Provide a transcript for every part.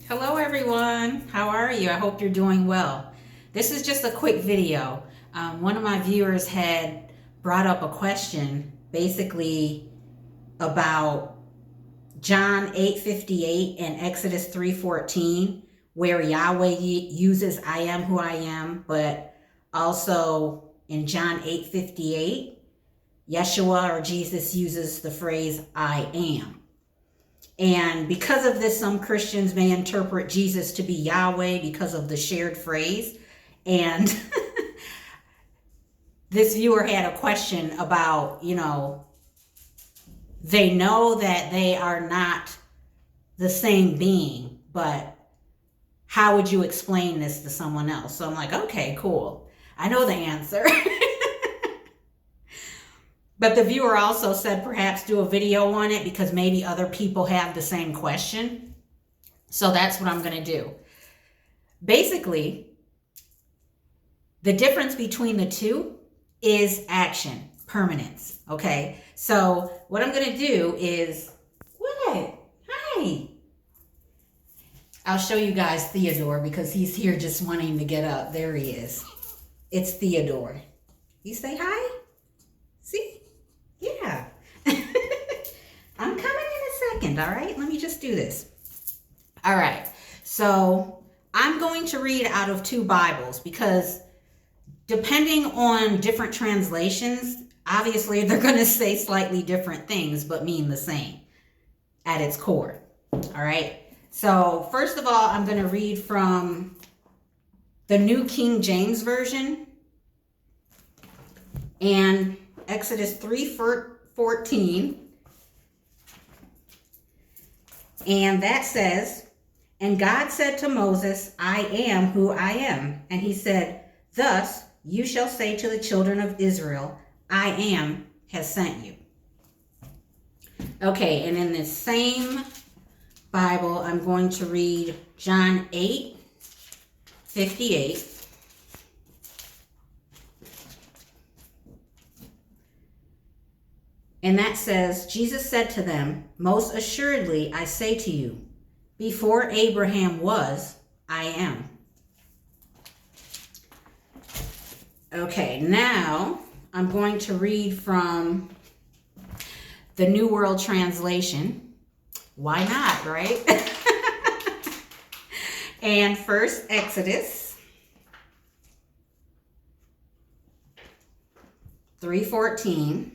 Hello everyone, how are you? I hope you're doing well. This is just a quick video. One of my viewers had brought up a question basically about John 8:58 and Exodus 3:14, where Yahweh uses I am who I am, but also in John 8:58, Yeshua or Jesus uses the phrase I am. And because of this, some Christians may interpret Jesus to be Yahweh because of the shared phrase. And this viewer had a question about, they know that they are not the same being, but how would you explain this to someone else? So I'm like, okay, cool. I know the answer. But the viewer also said perhaps do a video on it because maybe other people have the same question. So that's what I'm going to do. Basically, the difference between the two is action, permanence. Okay. So what I'm going to do is, what? Hi. I'll show you guys Theodore because he's here just wanting to get up. There he is. It's Theodore. You say hi? See? Yeah. I'm coming in a second, all right? Let me just do this. All right. So I'm going to read out of two Bibles because depending on different translations, obviously they're going to say slightly different things, but mean the same at its core. All right. So first of all, I'm going to read from the New King James Version and Exodus 3:14, and that says, "And God said to Moses, I am who I am. And he said, thus you shall say to the children of Israel, I am has sent you." Okay, and in this same Bible, I'm going to read John 8:58. And that says, Jesus said to them, most assuredly I say to you, before Abraham was, I am. Okay, now I'm going to read from the New World Translation. Why not, right? And first Exodus 3:14.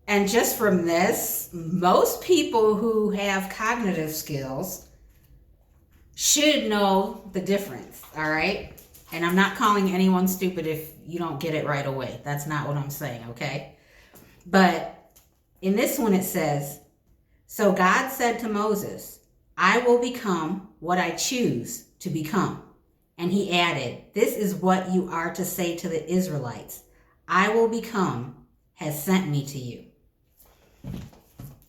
And just from this, most people who have cognitive skills should know the difference, all right? And I'm not calling anyone stupid if you don't get it right away. That's not what I'm saying, okay? But in this one it says, so God said to Moses, I will become what I choose to become. And he added, this is what you are to say to the Israelites. I will become has sent me to you.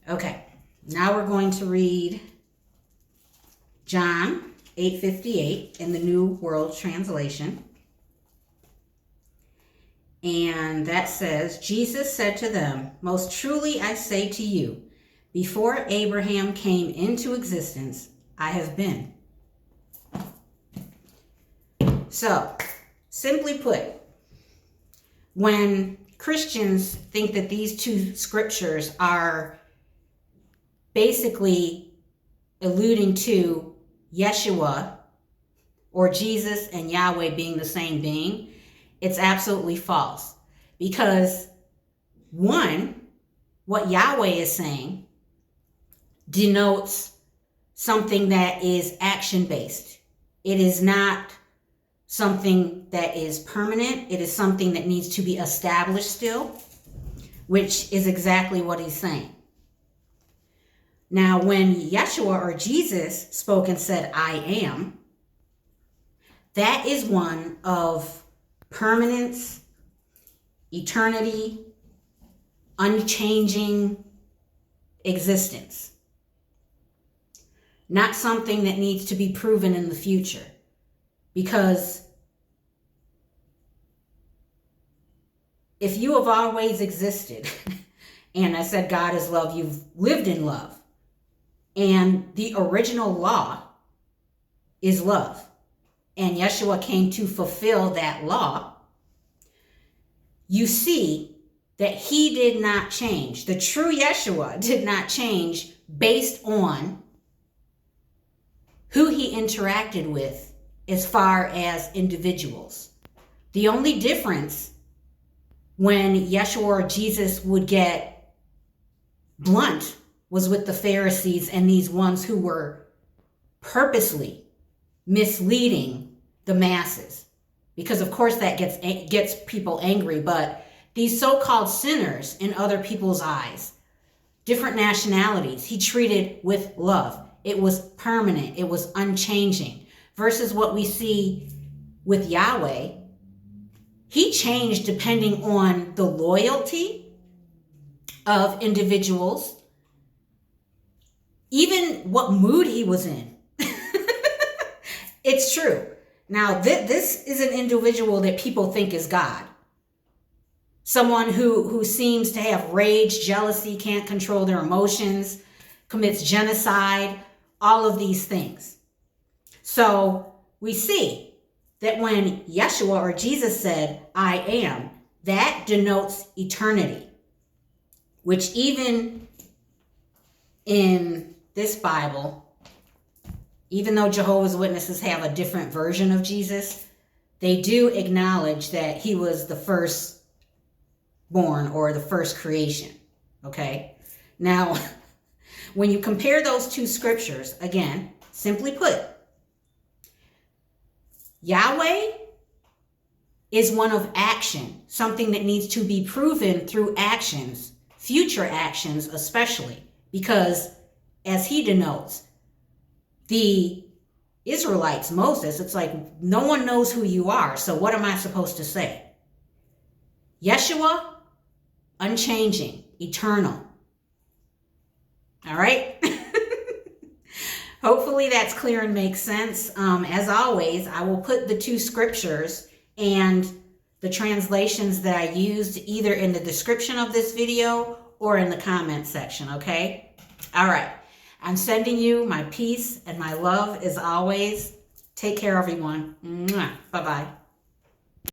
Okay, now we're going to read John 8:58 in the New World Translation. And that says, Jesus said to them, most truly I say to you, before Abraham came into existence, I have been. So, simply put, when Christians think that these two scriptures are basically alluding to Yeshua or Jesus and Yahweh being the same being, it's absolutely false. Because one, what Yahweh is saying denotes something that is action-based. It is not something that is permanent. It is something that needs to be established still, which is exactly what he's saying. Now, when Yeshua or Jesus spoke and said, I am, that is one of permanence, eternity, unchanging existence. Not something that needs to be proven in the future. Because if you have always existed, and I said God is love, you've lived in love. and the original law is love, and Yeshua came to fulfill that law, you see that he did not change. The true Yeshua did not change based on who he interacted with as far as individuals. The only difference when Yeshua or Jesus would get blunt was with the Pharisees and these ones who were purposely misleading the masses. Because of course that gets people angry, but these so-called sinners in other people's eyes, different nationalities, he treated with love. It was permanent. It was unchanging. Versus what we see with Yahweh, he changed depending on the loyalty of individuals, even what mood he was in. It's true. Now, this is an individual that people think is God. Someone who seems to have rage, jealousy, can't control their emotions, commits genocide, all of these things. So we see that when Yeshua or Jesus said, I am, that denotes eternity, which even in this Bible, even though Jehovah's Witnesses have a different version of Jesus, they do acknowledge that he was the firstborn or the first creation. Okay? Now, when you compare those two scriptures, again, simply put, Yahweh is one of action, something that needs to be proven through actions, future actions especially, because as he denotes, the Israelites, Moses, it's like, no one knows who you are, so what am I supposed to say? Yeshua, unchanging, eternal. All right? Hopefully that's clear and makes sense. As always, I will put the two scriptures and the translations that I used either in the description of this video or in the comment section, okay? All right. I'm sending you my peace and my love as always. Take care, everyone. Bye-bye.